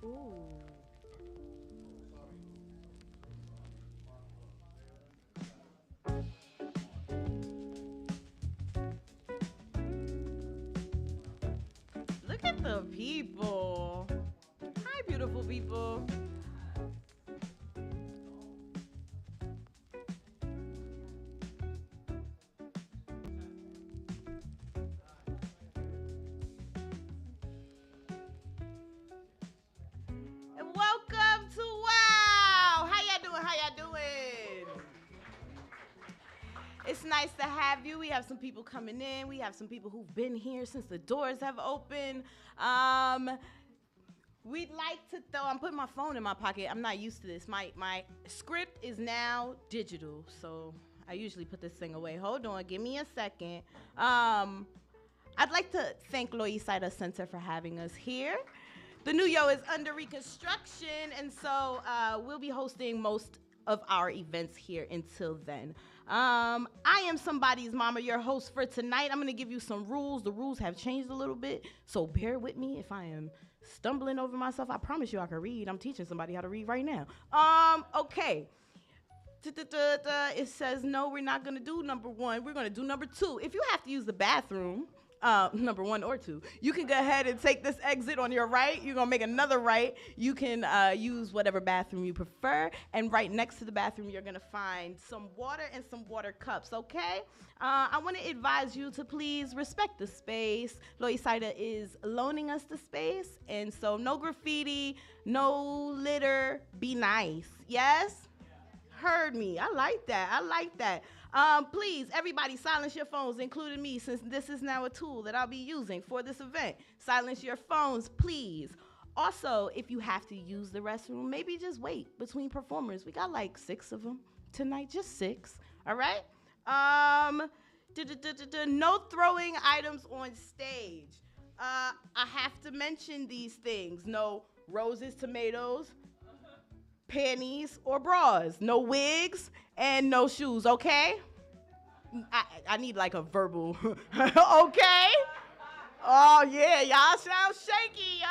Ooh. Look at the people. Hi, beautiful people. Welcome to Wow. How y'all doing? How y'all doing? It's nice to have you. We have some people coming in. We have some people who've been here since the doors have opened. We'd like to throw, I'm putting my phone in my pocket. I'm not used to this. My script is now digital, so I usually put this thing away. Hold on, give me a second. I'd like to thank Loisaida Center for having us here. The new yo is under reconstruction, and so we'll be hosting most of our events here until then. I am Somebody's Mama, your host for tonight. I'm going to give you some rules. The rules have changed a little bit, so bear with me if I am stumbling over myself. I promise you I can read. I'm teaching somebody how to read right now. Okay. It says, no, we're not going to do number one. We're going to do number two. If you have to use the bathroom, number one or two, you can go ahead and take this exit on your right. You're going to make another right. You can use whatever bathroom you prefer. And right next to the bathroom, you're going to find some water and some water cups, okay? I want to advise you to please respect the space. Loisaida is loaning us the space. And so no graffiti, no litter. Be nice. Yes? Heard me. I like that. I like that. Please, everybody, silence your phones, including me, since this is now a tool that I'll be using for this event. Silence your phones, please. Also, if you have to use the restroom, maybe just wait between performers. We got like 6 of them tonight, just 6. All right? No throwing items on stage. I have to mention these things. No roses, tomatoes, panties, or bras. No wigs and no shoes, okay? I need like a verbal, okay? Oh, yeah, y'all sound shaky.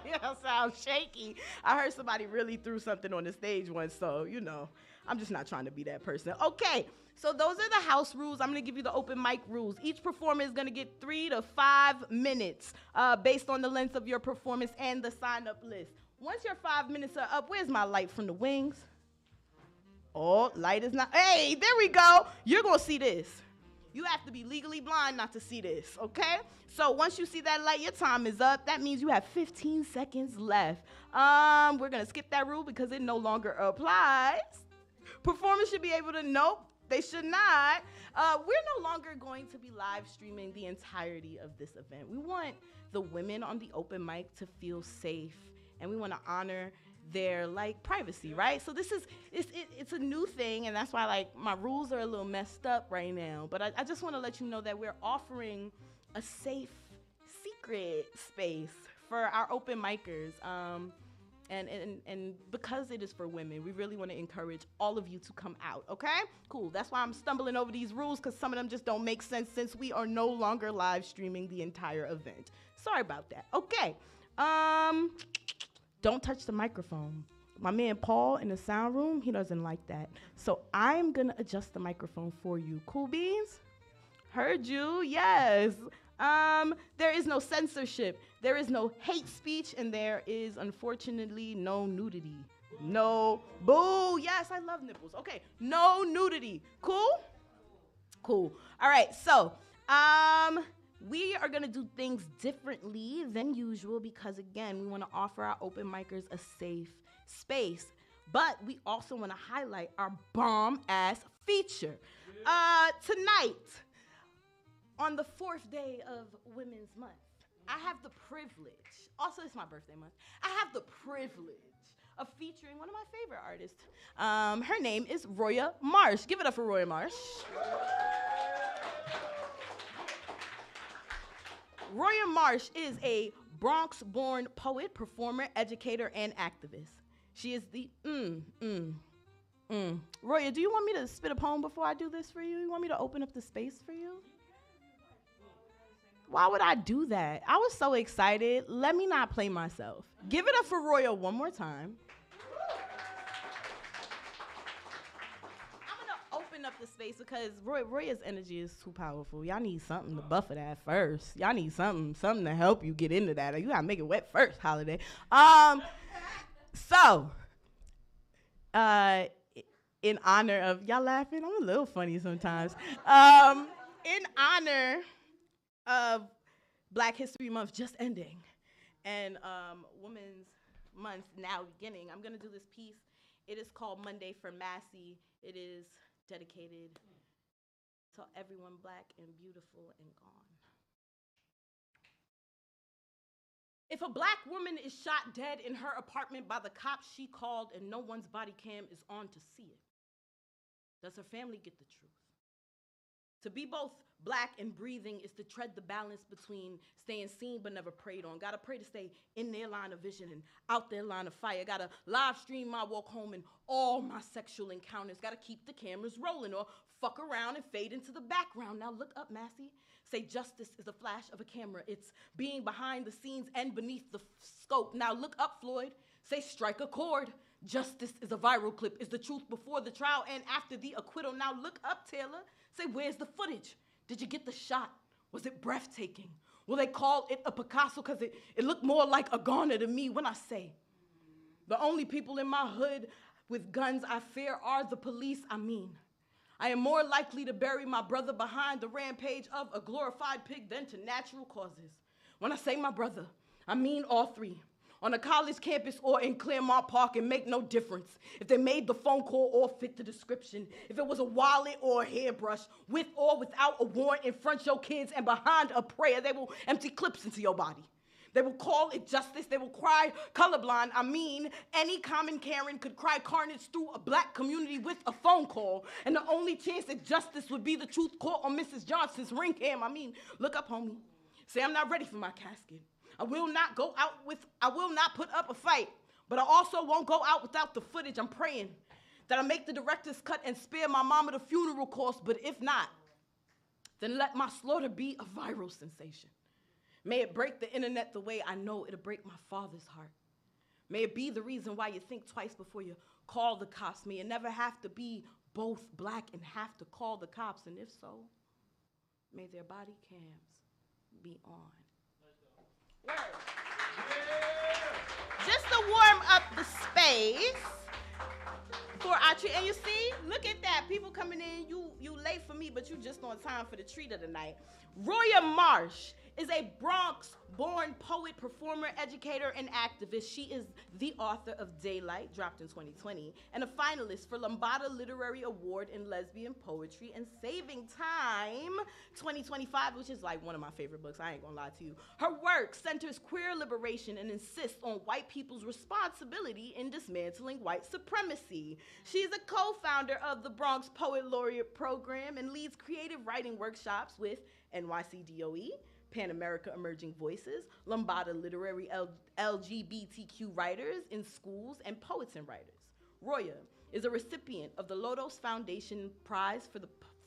Y'all sound shaky. I heard somebody really threw something on the stage once, so, you know, I'm just not trying to be that person. Okay, so those are the house rules. I'm going to give you the open mic rules. Each performer is going to get 3 to 5 minutes based on the length of your performance and the sign-up list. Once your 5 minutes are up, where's my light from the wings? Oh, light is not. Hey, there we go. You're going to see this. You have to be legally blind not to see this, okay? So once you see that light, your time is up. That means you have 15 seconds left. We're going to skip that rule because it no longer applies. Performers should be able to, nope, they should not. We're no longer going to be live streaming the entirety of this event. We want the women on the open mic to feel safe, and we want to honor their like privacy, right? So this is it's a new thing, and that's why like my rules are a little messed up right now. But I just want to let you know that we're offering a safe, secret space for our open micers. And because it is for women, we really want to encourage all of you to come out, okay? Cool. That's why I'm stumbling over these rules, because some of them just don't make sense since we are no longer live streaming the entire event. Sorry about that. Okay. Don't touch the microphone. My man Paul in the sound room, he doesn't like that. So I'm going to adjust the microphone for you. Cool beans? Heard you, yes. There is no censorship. There is no hate speech, and there is, unfortunately, no nudity. No, boo, yes, I love nipples. Okay, no nudity. Cool? Cool. All right, so, we are going to do things differently than usual because, again, we want to offer our open micers a safe space. But we also want to highlight our bomb-ass feature. Tonight, on the 4th day of Women's Month, I have the privilege, also it's my birthday month, I have the privilege of featuring one of my favorite artists. Her name is Roya Marsh. Give it up for Roya Marsh. Roya Marsh is a Bronx-born poet, performer, educator, and activist. She is the Roya, do you want me to spit a poem before I do this for you? You want me to open up the space for you? Why would I do that? I was so excited. Let me not play myself. Give it up for Roya one more time. I'm going to open up the space because Roya's energy is too powerful. Y'all need something to buffer that first. Y'all need something to help you get into that. You got to make it wet first, Holiday. So, in honor of, y'all laughing? I'm a little funny sometimes. In honor of Black History Month just ending and Women's Month now beginning, I'm going to do this piece. It is called Monday for Massey. It is dedicated to everyone Black and beautiful and gone. If a Black woman is shot dead in her apartment by the cops she called and no one's body cam is on to see it, does her family get the truth? To be both Black and breathing is to tread the balance between staying seen but never preyed on. Gotta pray to stay in their line of vision and out their line of fire. Gotta live stream my walk home and all my sexual encounters. Gotta keep the cameras rolling or fuck around and fade into the background. Now look up, Massey. Say justice is a flash of a camera. It's being behind the scenes and beneath the scope. Now look up, Floyd. Say strike a chord. Justice is a viral clip. Is the truth before the trial and after the acquittal. Now look up, Taylor. Say, where's the footage? Did you get the shot? Was it breathtaking? Will they call it a Picasso because it looked more like a Garner to me when I say the only people in my hood with guns I fear are the police. I am more likely to bury my brother behind the rampage of a glorified pig than to natural causes. When I say my brother, I mean all three. On a college campus or in Claremont Park, it make no difference. If they made the phone call or fit the description. If it was a wallet or a hairbrush, with or without a warrant in front of your kids and behind a prayer, they will empty clips into your body. They will call it justice. They will cry colorblind. Any common Karen could cry carnage through a Black community with a phone call. And the only chance at justice would be the truth caught on Mrs. Johnson's ring cam. Look up, homie. Say, I'm not ready for my casket. I will not put up a fight, but I also won't go out without the footage. I'm praying that I make the director's cut and spare my mama the funeral cost, but if not, then let my slaughter be a viral sensation. May it break the internet the way I know it'll break my father's heart. May it be the reason why you think twice before you call the cops. May it never have to be both Black and have to call the cops, and if so, may their body cams be on. Word. Yeah. Just to warm up the space for our treat. And you see, look at that. People coming in, you late for me, but you just on time for the treat of the night. Roya Marsh is a Bronx-born poet, performer, educator, and activist. She is the author of Daylight, dropped in 2020, and a finalist for Lombada Literary Award in Lesbian Poetry and Saving Time 2025, which is like one of my favorite books, I ain't gonna lie to you. Her work centers queer liberation and insists on white people's responsibility in dismantling white supremacy. She's a co-founder of the Bronx Poet Laureate Program and leads creative writing workshops with NYCDOE, Pan America Emerging Voices, Lombada Literary LGBTQ Writers in Schools, and Poets and Writers. Roya is a recipient of the Lodos Foundation Prize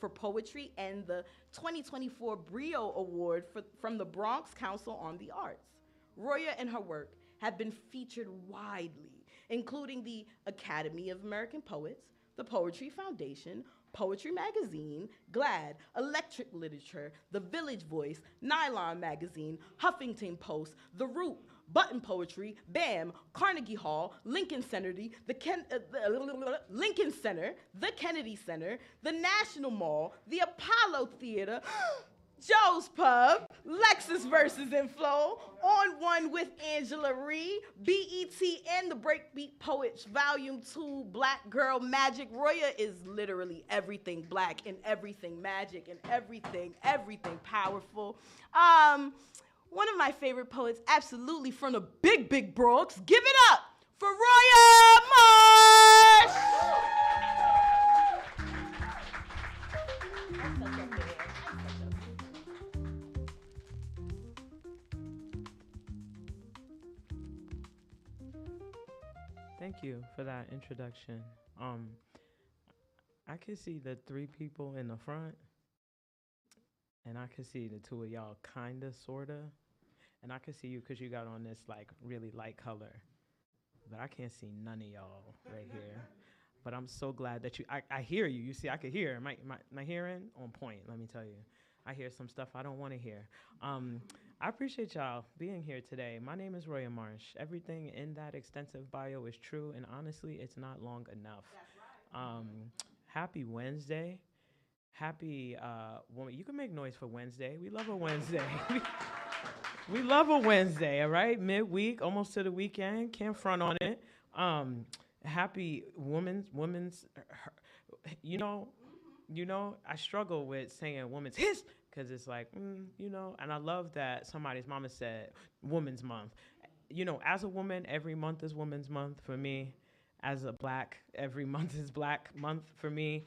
for Poetry and the 2024 Brio Award from the Bronx Council on the Arts. Roya and her work have been featured widely, including the Academy of American Poets, the Poetry Foundation, Poetry Magazine, GLAAD, Electric Literature, The Village Voice, Nylon Magazine, Huffington Post, The Root, Button Poetry, BAM, Carnegie Hall, Lincoln Center, the Kennedy Center, the National Mall, the Apollo Theater, Joe's Pub, Lexus versus Inflow, On One with Angela Ree, BET, and the Breakbeat Poets, Volume 2, Black Girl Magic. Roya is literally everything Black and everything magic and everything powerful. One of my favorite poets, absolutely from the big Bronx. Give it up for Roya Marsh! Thank you for that introduction. I can see the three people in the front, and I can see the two of y'all kinda, sorta, and I can see you because you got on this like really light color, but I can't see none of y'all right here. But I'm so glad that I hear you. You see, I could hear. My hearing on point, let me tell you. I hear some stuff I don't want to hear. I appreciate y'all being here today. My name is Roya Marsh. Everything in that extensive bio is true, and honestly, it's not long enough. That's right. Happy Wednesday. Happy woman. You can make noise for Wednesday. We love a Wednesday. We love a Wednesday, all right? Midweek, almost to the weekend. Can't front on it. Happy women's, I struggle with saying women's his because it's like, and I love that somebody's mama said Women's Month. As a woman, every month is Women's Month for me. As a Black, every month is Black Month for me.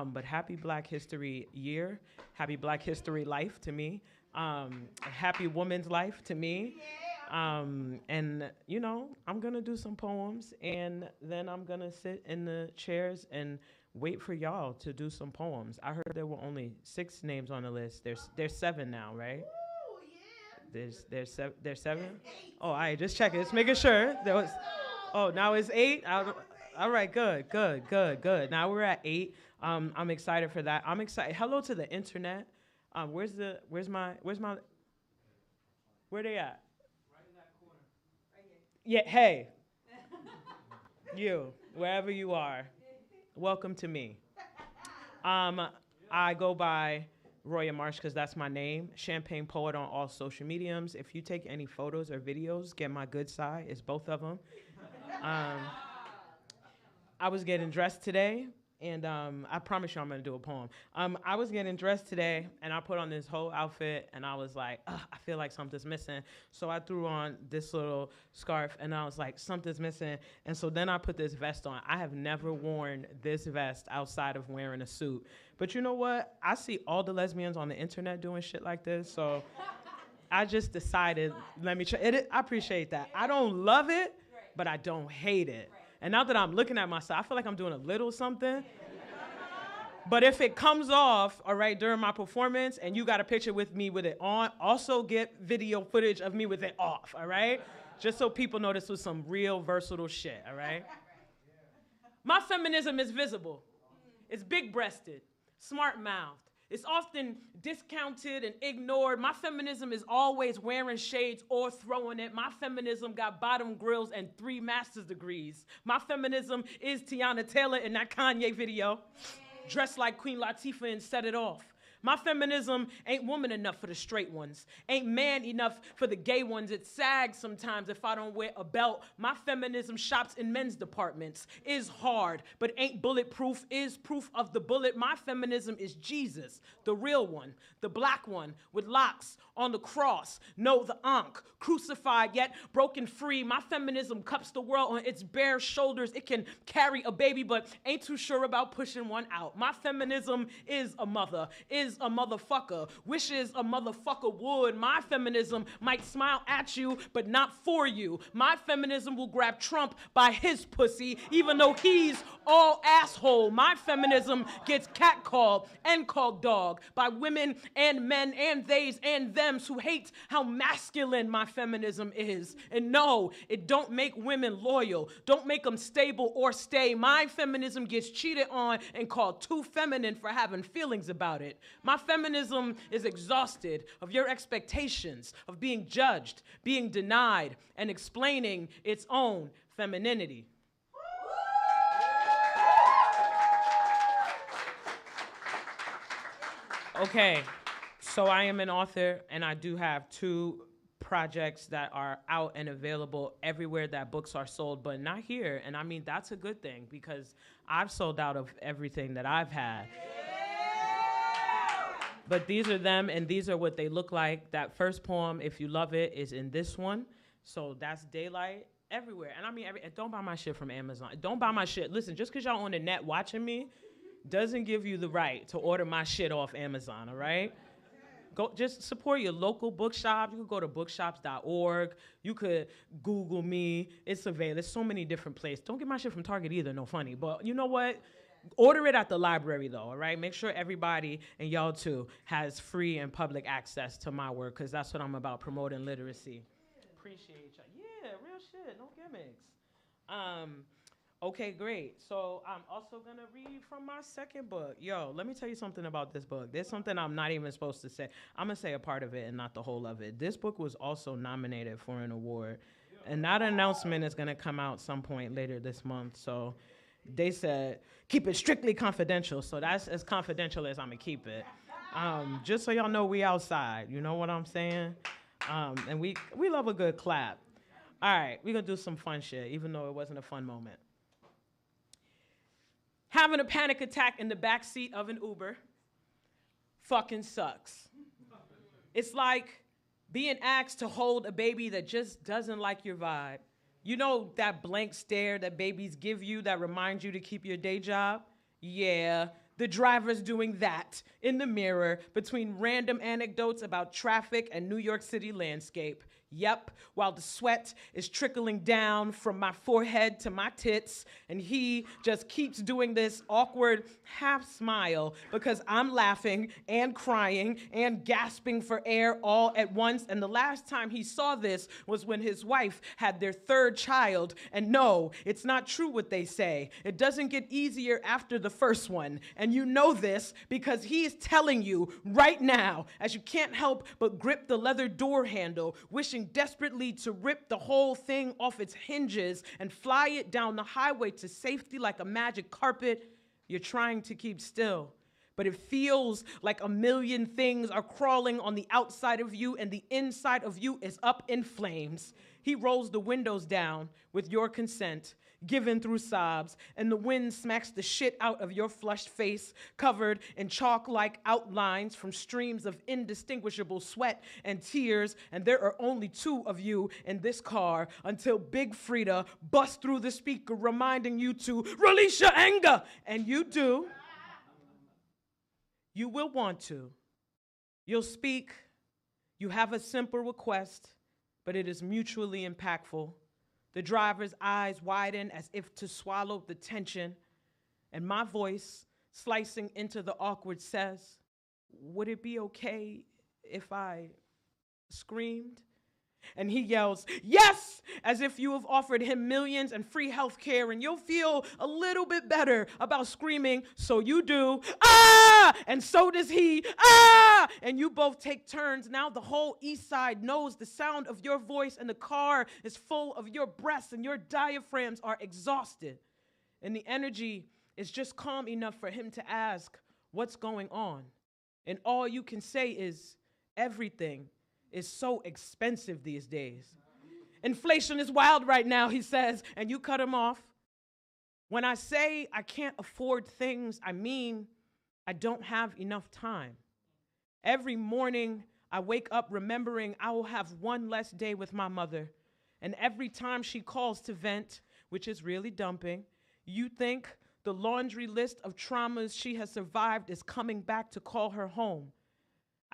But happy Black History Year. Happy Black History Life to me. Happy Woman's Life to me. I'm going to do some poems, and then I'm going to sit in the chairs and wait for y'all to do some poems. I heard there were only 6 names on the list. There's 7 now, right? Ooh, yeah. There's 7? Oh, all right, just checking. Just making sure. Now it's 8? All right, good. Now we're at 8. I'm excited for that. I'm excited. Hello to the internet. Where they at? Right in that corner. Right here. Yeah, hey. You, wherever you are, welcome to me. I go by Roya Marsh because that's my name. Champagne Poet on all social mediums. If you take any photos or videos, get my good side. It's both of them. I was getting dressed today. And I promise you I'm going to do a poem. I was getting dressed today, and I put on this whole outfit, and I was like, I feel like something's missing. So I threw on this little scarf, and I was like, something's missing. And so then I put this vest on. I have never worn this vest outside of wearing a suit. But you know what? I see all the lesbians on the internet doing shit like this, so I just decided, let me try it. I appreciate that. I don't love it, but I don't hate it. And now that I'm looking at myself, I feel like I'm doing a little something. But if it comes off, all right, during my performance, and you got a picture with me with it on, also get video footage of me with it off, all right? Just so people know this was some real versatile shit, all right? My feminism is visible. It's big-breasted, smart-mouthed. It's often discounted and ignored. My feminism is always wearing shades or throwing it. My feminism got bottom grills and 3 master's degrees. My feminism is Tiana Taylor in that Kanye video, dressed like Queen Latifah and set it off. My feminism ain't woman enough for the straight ones, ain't man enough for the gay ones. It sags sometimes if I don't wear a belt. My feminism shops in men's departments, is hard, but ain't bulletproof, is proof of the bullet. My feminism is Jesus, the real one, the black one with locks on the cross. No, the Ankh, crucified yet broken free. My feminism cups the world on its bare shoulders. It can carry a baby, but ain't too sure about pushing one out. My feminism is a mother, is a motherfucker, wishes a motherfucker would. My feminism might smile at you, but not for you. My feminism will grab Trump by his pussy, even though he's all asshole. My feminism gets catcalled and called dog by women and men and theys and thems who hate how masculine my feminism is. And no, it don't make women loyal, don't make them stable or stay. My feminism gets cheated on and called too feminine for having feelings about it. My feminism is exhausted of your expectations of being judged, being denied, and explaining its own femininity. Okay, so I am an author, and I do have 2 projects that are out and available everywhere that books are sold, but not here. And I mean, that's a good thing because I've sold out of everything that I've had. But these are them, and these are what they look like. That first poem, If You Love It, is in this one. So that's Daylight everywhere. And I mean, don't buy my shit from Amazon. Don't buy my shit. Listen, just because y'all on the net watching me doesn't give you the right to order my shit off Amazon, all right? Go, just support your local bookshop. You could go to bookshops.org. You could Google me. It's available. There's so many different places. Don't get my shit from Target either, no funny. But you know what? Order it at the library, though, all right? Make sure everybody, and y'all too, has free and public access to my work, because that's what I'm about, promoting literacy. Appreciate y'all. Yeah, real shit, no gimmicks. Okay, great. So I'm also going to read from my second book. Yo, let me tell you something about this book. There's something I'm not even supposed to say. I'm going to say a part of it and not the whole of it. This book was also nominated for an award, and that announcement is going to come out some point later this month. So they said, keep it strictly confidential. So that's as confidential as I'm going to keep it. Just so y'all know we outside. You know what I'm saying? And we love a good clap. All right, we're going to do some fun shit, even though it wasn't a fun moment. Having a panic attack in the backseat of an Uber fucking sucks. It's like being asked to hold a baby that just doesn't like your vibe. You know that blank stare that babies give you that reminds you to keep your day job? Yeah, the driver's doing that in the mirror between random anecdotes about traffic and New York City landscape. Yep, while the sweat is trickling down from my forehead to my tits, and he just keeps doing this awkward half smile because I'm laughing and crying and gasping for air all at once. And the last time he saw this was when his wife had their third child. And no, it's not true what they say. It doesn't get easier after the first one. And you know this because he is telling you right now, as you can't help but grip the leather door handle, wishing desperately to rip the whole thing off its hinges and fly it down the highway to safety like a magic carpet. You're trying to keep still, but it feels like a million things are crawling on the outside of you and the inside of you is up in flames. He rolls the windows down with your consent, given through sobs, and the wind smacks the shit out of your flushed face, covered in chalk-like outlines from streams of indistinguishable sweat and tears, and there are only two of you in this car until Big Frida busts through the speaker reminding you to release your anger, and you do. You will want to. You'll speak. You have a simple request, but it is mutually impactful. The driver's eyes widen as if to swallow the tension, and my voice, slicing into the awkward, says, "Would it be okay if I screamed?" And he yells, "Yes!" as if you have offered him millions and free health care, and you'll feel a little bit better about screaming, so you do. Ah! And so does he. Ah! And you both take turns. Now the whole east side knows the sound of your voice, and the car is full of your breaths, and your diaphragms are exhausted. And the energy is just calm enough for him to ask, "What's going on?" And all you can say is, "Everything is so expensive these days. Inflation is wild right now," he says, and you cut him off. When I say I can't afford things, I mean I don't have enough time. Every morning I wake up remembering I will have one less day with my mother. And every time she calls to vent, which is really dumping, you think the laundry list of traumas she has survived is coming back to call her home.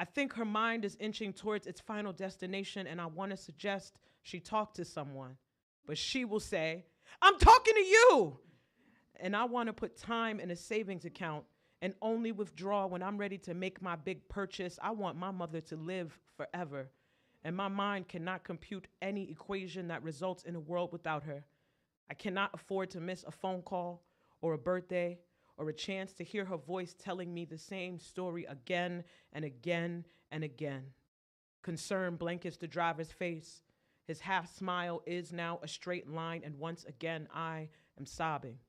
I think her mind is inching towards its final destination, and I want to suggest she talk to someone. But she will say, "I'm talking to you!" And I want to put time in a savings account and only withdraw when I'm ready to make my big purchase. I want my mother to live forever, and my mind cannot compute any equation that results in a world without her. I cannot afford to miss a phone call or a birthday or a chance to hear her voice telling me the same story again and again and again. Concern blankets the driver's face. His half smile is now a straight line, and once again I am sobbing.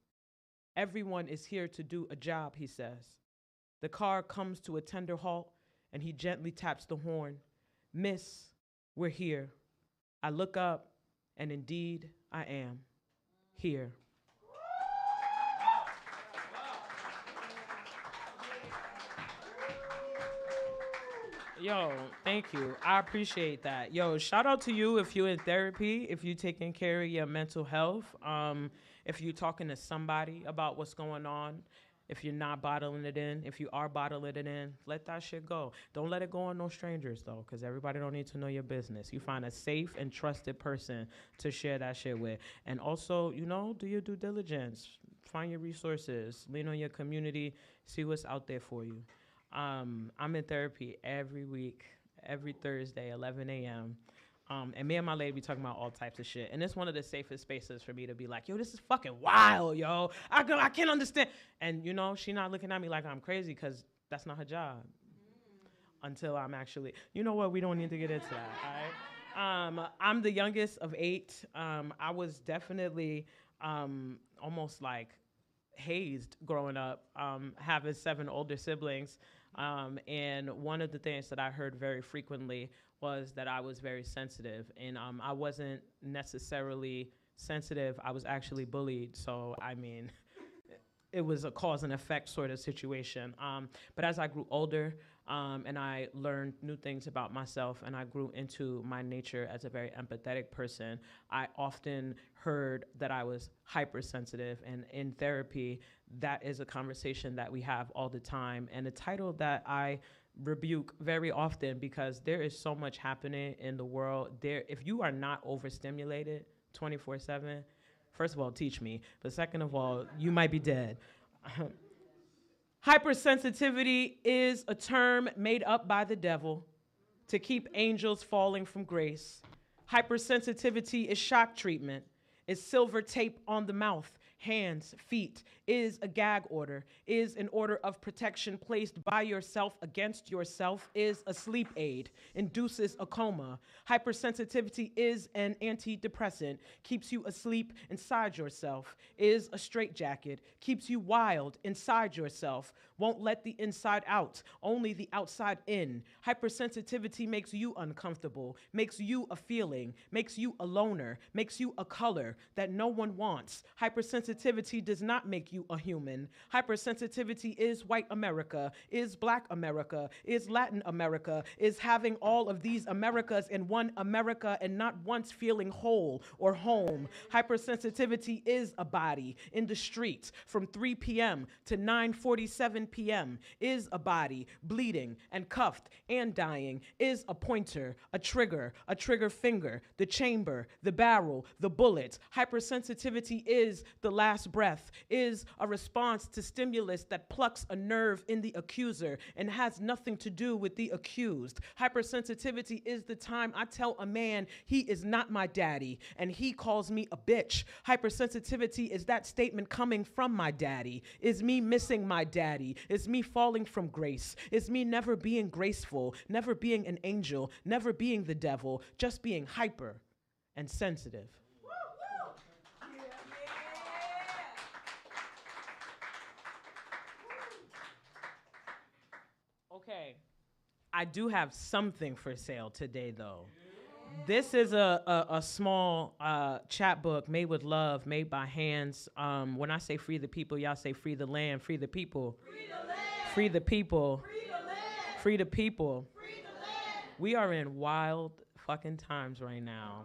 "Everyone is here to do a job," he says. The car comes to a tender halt, and he gently taps the horn. "Miss, we're here." I look up, and indeed I am here. Yo, thank you. I appreciate that. Yo, shout out to you if you're in therapy, if you're taking care of your mental health, if you're talking to somebody about what's going on, if you're not bottling it in, if you are bottling it in, let that shit go. Don't let it go on no strangers, though, because everybody don't need to know your business. You find a safe and trusted person to share that shit with. And also, do your due diligence. find your resources, lean on your community, see what's out there for you. I'm in therapy every week, every Thursday, 11 a.m. And me and my lady be talking about all types of shit. And it's one of the safest spaces for me to be like, yo, this is fucking wild, yo. I can't understand. And, you know, she not looking at me like I'm crazy because that's not her job. Until I'm actually, you know what, we don't need to get into that, all right? I'm the youngest of 8. I was definitely almost like hazed growing up, having 7 older siblings. And one of the things that I heard very frequently was that I was very sensitive. And I wasn't necessarily sensitive, I was actually bullied. So, I mean, it was a cause and effect sort of situation. But as I grew older, and I learned new things about myself, and I grew into my nature as a very empathetic person, I often heard that I was hypersensitive. And in therapy, that is a conversation that we have all the time. And a title that I rebuke very often, because there is so much happening in the world. If you are not overstimulated 24/7, first of all, teach me. But second of all, you might be dead. Hypersensitivity is a term made up by the devil to keep angels falling from grace. Hypersensitivity is shock treatment, is silver tape on the mouth, hands, feet, is a gag order, is an order of protection placed by yourself against yourself, is a sleep aid, induces a coma. Hypersensitivity is an antidepressant, keeps you asleep inside yourself, is a straitjacket, keeps you wild inside yourself, won't let the inside out, only the outside in. Hypersensitivity makes you uncomfortable, makes you a feeling, makes you a loner, makes you a color that no one wants. Hypersensitivity does not make you a human. Hypersensitivity is white America, is black America, is Latin America, is having all of these Americas in one America and not once feeling whole or home. Hypersensitivity is a body in the streets from 3 p.m. to 9:47 p.m. is a body bleeding and cuffed and dying, is a pointer, a trigger finger, the chamber, the barrel, the bullets. Hypersensitivity is the last breath, is a response to stimulus that plucks a nerve in the accuser and has nothing to do with the accused. Hypersensitivity is the time I tell a man he is not my daddy and he calls me a bitch. Hypersensitivity is that statement coming from my daddy, is me missing my daddy, is me falling from grace, is me never being graceful, never being an angel, never being the devil, just being hyper and sensitive. Okay, I do have something for sale today, though. This is a small chapbook made with love, made by hands. When I say free the people, y'all say free the land, free the people. Free the land. Free the people. Free the land. Free the people. Free the land. We are in wild fucking times right now.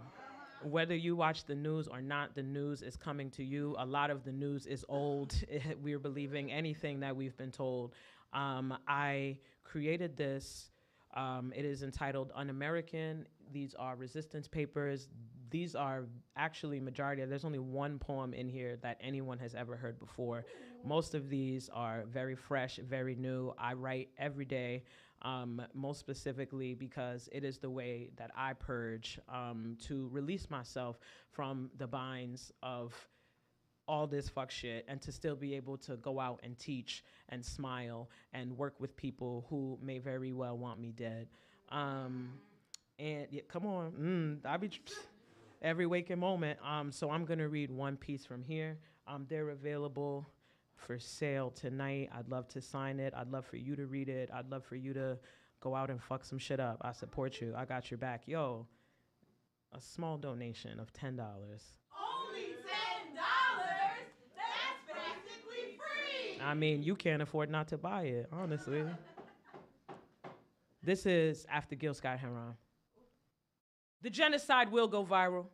Whether you watch the news or not, the news is coming to you. A lot of the news is old. We're believing anything that we've been told. I created this. It is entitled Un-American. These are resistance papers. These are actually there's only one poem in here that anyone has ever heard before. Most of these are very fresh, very new. I write every day, most specifically because it is the way that I purge to release myself from the binds of all this fuck shit and to still be able to go out and teach and smile and work with people who may very well want me dead. And yeah, come on, I be every waking moment. So I'm gonna read one piece from here. They're available for sale tonight. I'd love to sign it. I'd love for you to read it. I'd love for you to go out and fuck some shit up. I support you. I got your back. Yo, a small donation of $10. I mean, you can't afford not to buy it, honestly. This is After Gil Scott Heron. The genocide will go viral.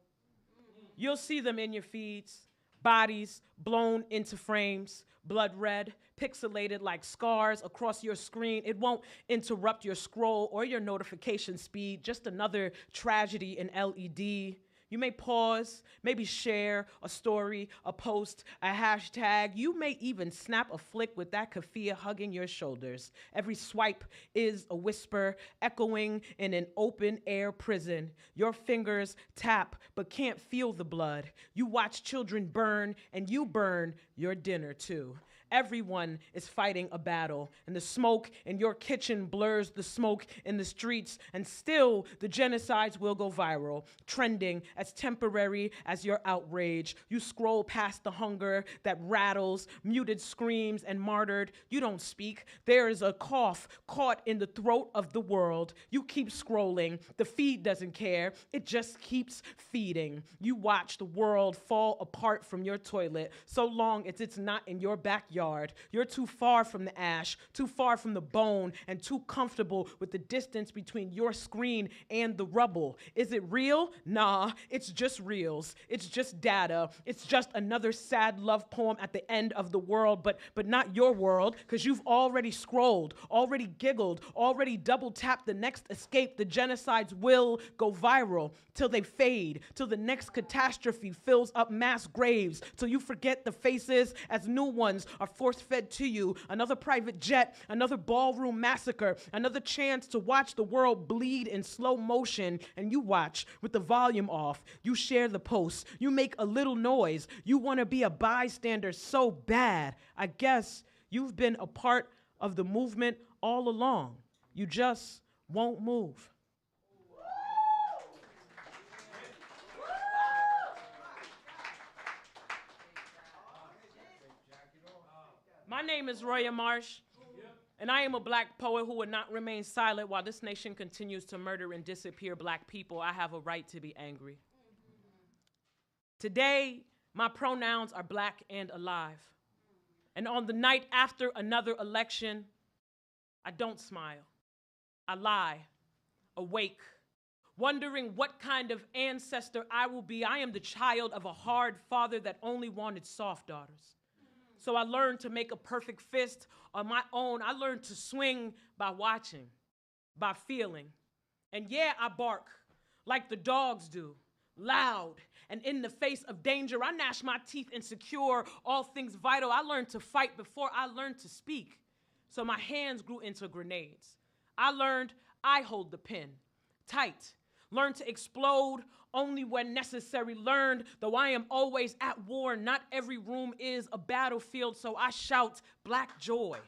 You'll see them in your feeds. Bodies blown into frames, blood red, pixelated like scars across your screen. It won't interrupt your scroll or your notification speed. Just another tragedy in LED. You may pause, maybe share a story, a post, a hashtag. You may even snap a flick with that keffiyeh hugging your shoulders. Every swipe is a whisper echoing in an open air prison. Your fingers tap but can't feel the blood. You watch children burn and you burn your dinner too. Everyone is fighting a battle, and the smoke in your kitchen blurs the smoke in the streets, and still the genocides will go viral, trending as temporary as your outrage. You scroll past the hunger that rattles, muted screams, and martyred. You don't speak. There is a cough caught in the throat of the world. You keep scrolling. The feed doesn't care. It just keeps feeding. You watch the world fall apart from your toilet, so long as it's not in your backyard. You're too far from the ash, too far from the bone, and too comfortable with the distance between your screen and the rubble. Is it real? Nah, it's just reels. It's just data. It's just another sad love poem at the end of the world, but not your world, because you've already scrolled, already giggled, already double tapped the next escape. The genocides will go viral till they fade, till the next catastrophe fills up mass graves, till you forget the faces as new ones are force-fed to you. Another private jet, another ballroom massacre, another chance to watch the world bleed in slow motion, and you watch with the volume off. You share the post. You make a little noise. You want to be a bystander so bad. I guess you've been a part of the movement all along. You just won't move. My name is Roya Marsh, and I am a black poet who would not remain silent while this nation continues to murder and disappear black people. I have a right to be angry. Today, my pronouns are black and alive. And on the night after another election, I don't smile. I lie, awake, wondering what kind of ancestor I will be. I am the child of a hard father that only wanted soft daughters. So I learned to make a perfect fist on my own. I learned to swing by watching, by feeling. And yeah, I bark like the dogs do, loud and in the face of danger. I gnash my teeth and secure all things vital. I learned to fight before I learned to speak. So my hands grew into grenades. I learned I hold the pen tight. Learned to explode only when necessary. Learned, though I am always at war, not every room is a battlefield, so I shout black joy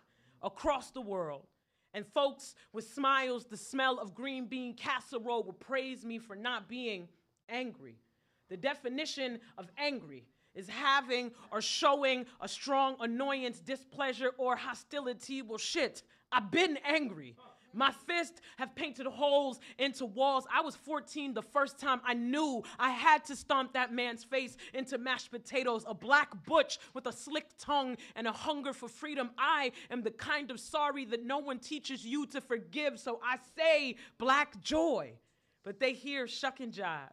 across the world. And folks with smiles, the smell of green bean casserole will praise me for not being angry. The definition of angry is having or showing a strong annoyance, displeasure, or hostility. Well, shit, I've been angry. My fists have painted holes into walls. I was 14 the first time I knew I had to stomp that man's face into mashed potatoes. A black butch with a slick tongue and a hunger for freedom. I am the kind of sorry that no one teaches you to forgive, so I say black joy. But they hear shuck and jive,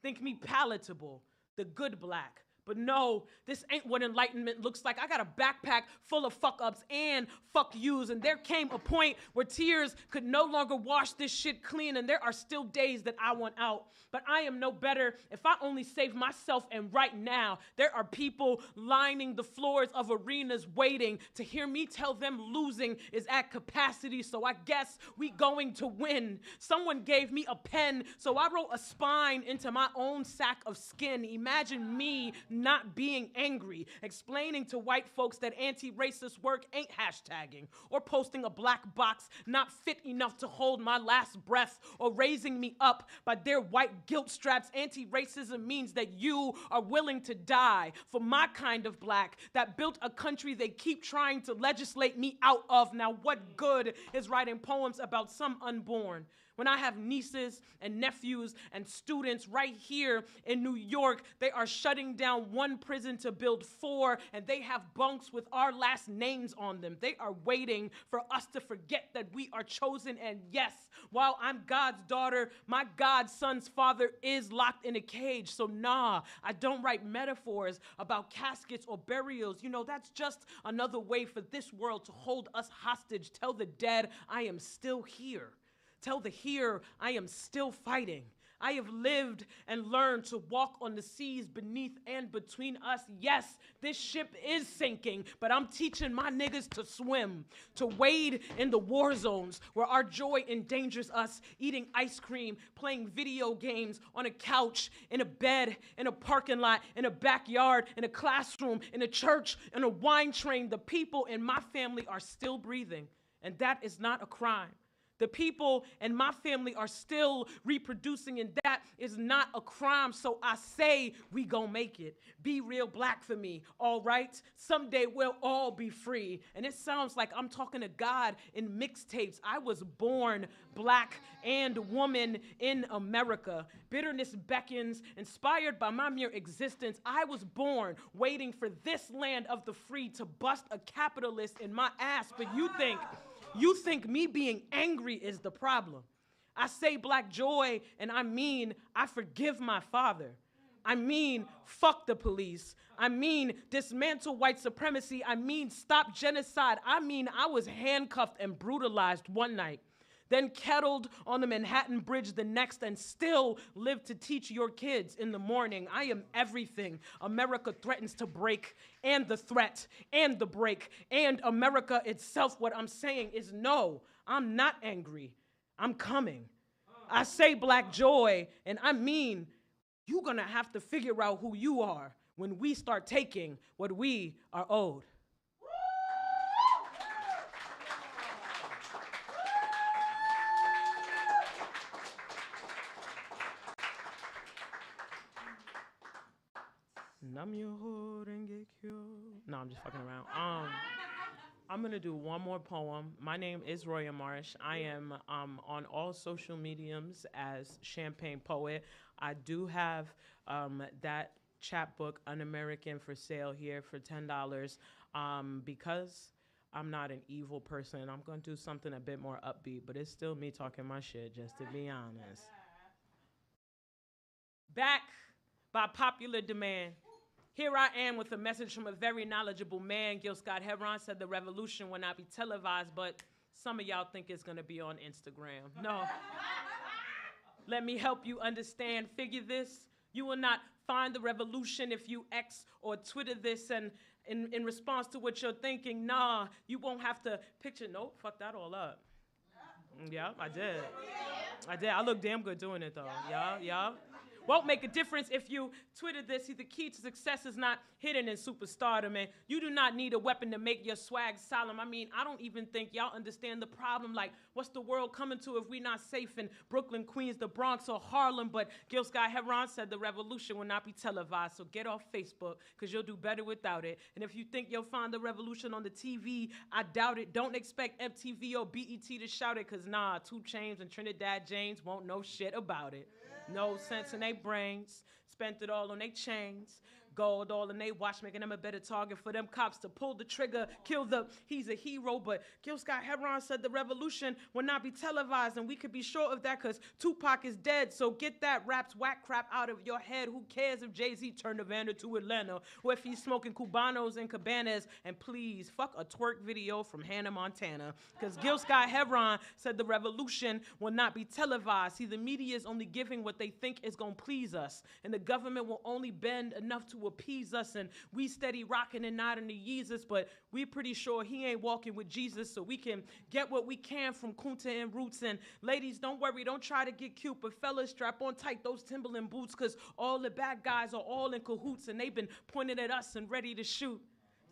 think me palatable, the good black. But no, this ain't what enlightenment looks like. I got a backpack full of fuck-ups and fuck yous, and there came a point where tears could no longer wash this shit clean, and there are still days that I want out. But I am no better if I only save myself, and right now, there are people lining the floors of arenas waiting to hear me tell them losing is at capacity, so I guess we going to win. Someone gave me a pen, so I wrote a spine into my own sack of skin. Imagine me not being angry, explaining to white folks that anti-racist work ain't hashtagging, or posting a black box not fit enough to hold my last breath, or raising me up by their white guilt straps. Anti-racism means that you are willing to die for my kind of black that built a country they keep trying to legislate me out of. Now, what good is writing poems about some unborn when I have nieces and nephews and students right here in New York? They are shutting down one prison to build 4, and they have bunks with our last names on them. They are waiting for us to forget that we are chosen. And yes, while I'm God's daughter, my godson's father is locked in a cage. So nah, I don't write metaphors about caskets or burials. You know, that's just another way for this world to hold us hostage. Tell the dead I am still here. Tell the here I am still fighting. I have lived and learned to walk on the seas beneath and between us. Yes, this ship is sinking, but I'm teaching my niggas to swim, to wade in the war zones where our joy endangers us, eating ice cream, playing video games on a couch, in a bed, in a parking lot, in a backyard, in a classroom, in a church, in a wine train. The people in my family are still breathing, and that is not a crime. The people in my family are still reproducing, and that is not a crime. So I say we gon' make it. Be real black for me, all right? Someday we'll all be free. And it sounds like I'm talking to God in mixtapes. I was born black and woman in America. Bitterness beckons, inspired by my mere existence. I was born waiting for this land of the free to bust a capitalist in my ass, but you think me being angry is the problem. I say black joy, and I mean I forgive my father. I mean fuck the police. I mean dismantle white supremacy. I mean stop genocide. I mean I was handcuffed and brutalized one night, then kettled on the Manhattan Bridge the next, and still live to teach your kids in the morning. I am everything America threatens to break, and the threat, and the break, and America itself. What I'm saying is no, I'm not angry. I'm coming. I say black joy, and I mean you're gonna have to figure out who you are when we start taking what we are owed. No, I'm just fucking around. I'm gonna do one more poem. My name is Roya Marsh. I am on all social mediums as Champagne Poet. I do have that chapbook, Un-American, for sale here for $10. Because I'm not an evil person, I'm gonna do something a bit more upbeat, but it's still me talking my shit, just to be honest. Back by popular demand. Here I am with a message from a very knowledgeable man. Gil Scott-Heron said the revolution will not be televised, but some of y'all think it's gonna be on Instagram. No. Let me help you understand. Figure this. You will not find the revolution if you X or Twitter this, and in response to what you're thinking, nah, you won't have to picture, nope, fuck that all up. Yeah, I did. I look damn good doing it though. Yeah. Won't make a difference if you Twitter this. See, the key to success is not hidden in superstardom, and you do not need a weapon to make your swag solemn. I mean, I don't even think y'all understand the problem. Like, what's the world coming to if we not safe in Brooklyn, Queens, the Bronx, or Harlem? But Gil Scott-Heron said the revolution will not be televised, so get off Facebook, because you'll do better without it. And if you think you'll find the revolution on the TV, I doubt it. Don't expect MTV or BET to shout it, because nah, 2 Chainz and Trinidad James won't know shit about it. No sense in their brains, spent it all on their chains, gold all in their watch, making them a better target for them cops to pull the trigger, kill the, he's a hero. But Gil Scott-Heron said the revolution will not be televised, and we could be sure of that because Tupac is dead. So get that rap's whack crap out of your head. Who cares if Jay-Z turned Havana to Atlanta, or if he's smoking Cubanos and Cabanas? And please, fuck a twerk video from Hannah Montana, because Gil Scott-Heron said the revolution will not be televised. See, the media is only giving what they think is gonna please us, and the government will only bend enough to appease us, and we steady rocking and nodding to Jesus, but we're pretty sure he ain't walking with Jesus, so we can get what we can from Kunta and Roots. And ladies, don't worry, don't try to get cute, but fellas, strap on tight those Timberland boots, because all the bad guys are all in cahoots, and they've been pointing at us and ready to shoot.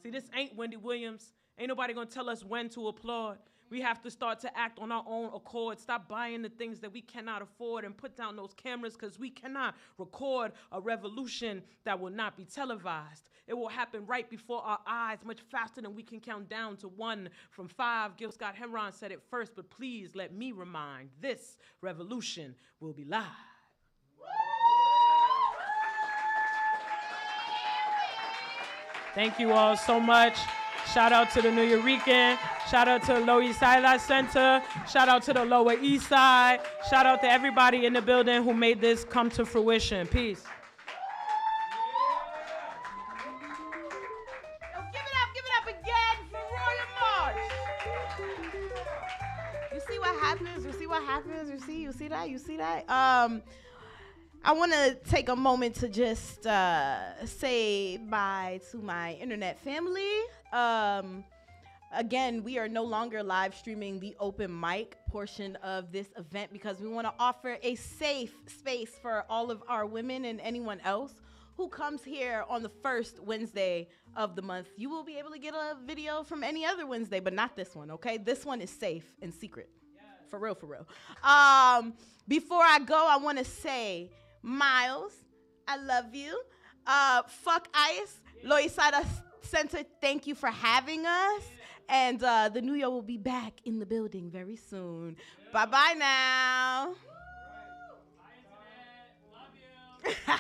See, this ain't Wendy Williams. Ain't nobody gonna tell us when to applaud. We have to start to act on our own accord. Stop buying the things that we cannot afford and put down those cameras, because we cannot record a revolution that will not be televised. It will happen right before our eyes, much faster than we can count down to 1 from 5. Gil Scott-Heron said it first, but please let me remind, this revolution will be live. Thank you all so much. Shout out to the Nuyorican. Shout out to Loisaida Center. Shout out to the Lower East Side. Shout out to everybody in the building who made this come to fruition. Peace. Give it up again for Roya Marsh. You see what happens? You see that? I want to take a moment to just say bye to my internet family. Again, we are no longer live streaming the open mic portion of this event because we want to offer a safe space for all of our women and anyone else who comes here on the first Wednesday of the month. You will be able to get a video from any other Wednesday, but not this one, okay? This one is safe and secret. Yes. For real, for real. Before I go, I want to say, Miles, I love you. Fuck Ice, Loisaida Center, thank you for having us. And the New York will be back in the building very soon. Bye-bye now. Bye, Internet. Love you.